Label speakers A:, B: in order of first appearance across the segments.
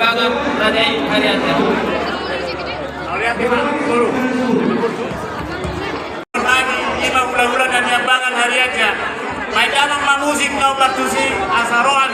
A: banget dari hariannya.
B: Lihat guru. Lagi lima bulan-bulan dan nyambangan hari aja. Main damang musik kau bertusi asaroan.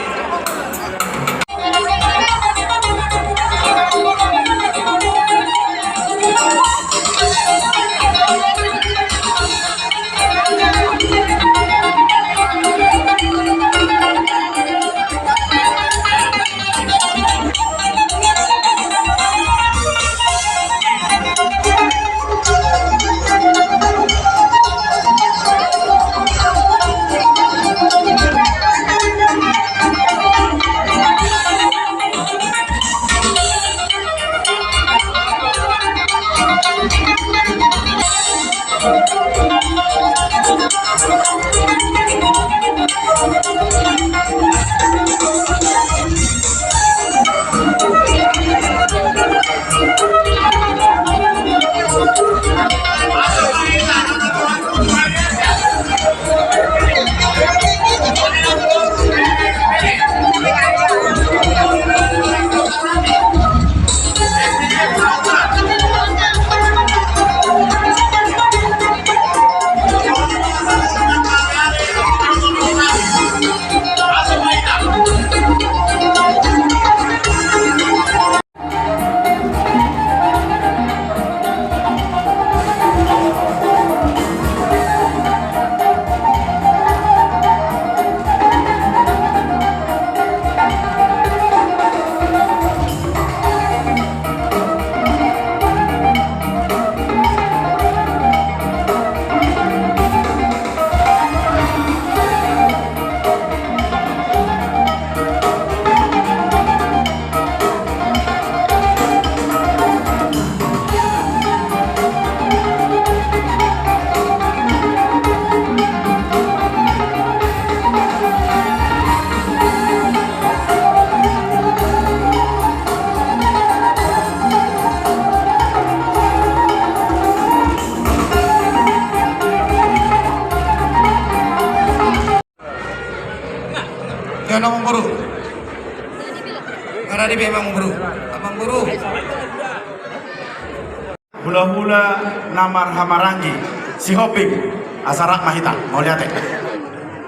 C: Abang Guru. Karena di Abang Guru. Abang Guru.
B: Hula-hula namar hamarangi si Hopik asarak mahita mau lihat ya.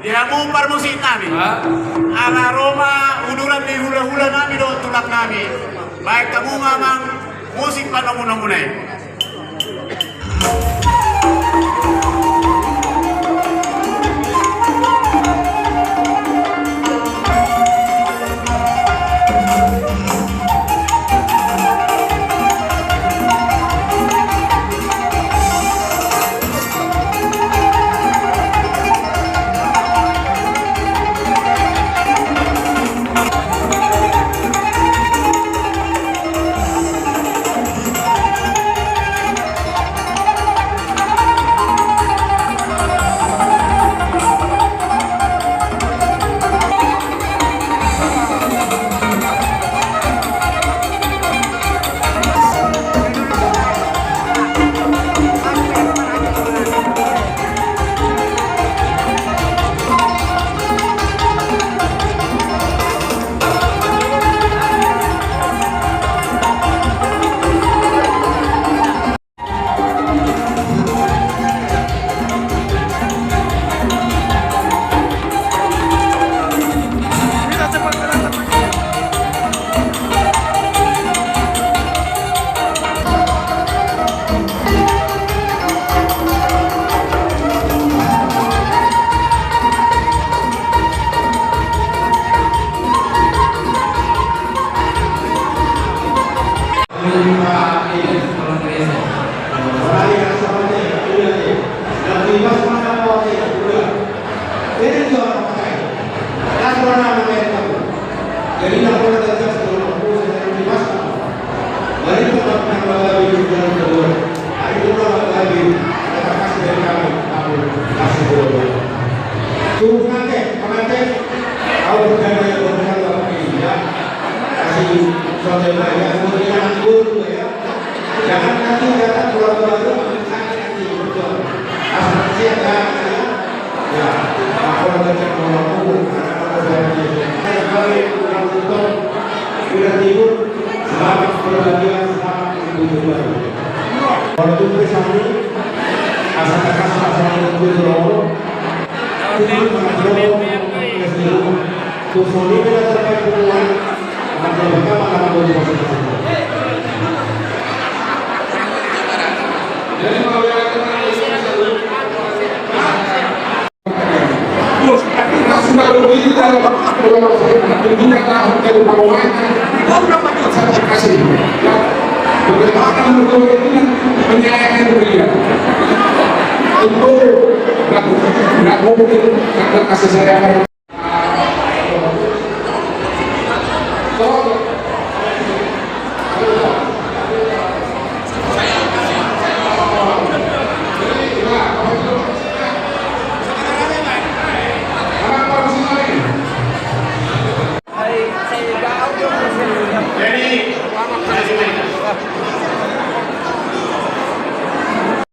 B: Dia mau musik nami. Ala Roma uduran di hula-hula nami do tulak nami. Baik kamu ngamang musik panamunang-munay.
C: Jangan nanti datang keluar baru sakit hati betul. Asuransi ada ya. Aku ada cek nomor aku. Saya balik pulang tutup. Sudah tidur. Selamat berbahagia, selamat menuju baru. Walaupun bersama, asal kakak sama menuju baru. Tuhan mengajar Kusoni berdasarkan peluang akan bersama akan berjumpa. Jadi kalau yang sudah berbeda dalam pendidikan tahun ke-20 saya kasih bagaimana menurut menyayangi dunia itu nggak mungkin karena kasih sayang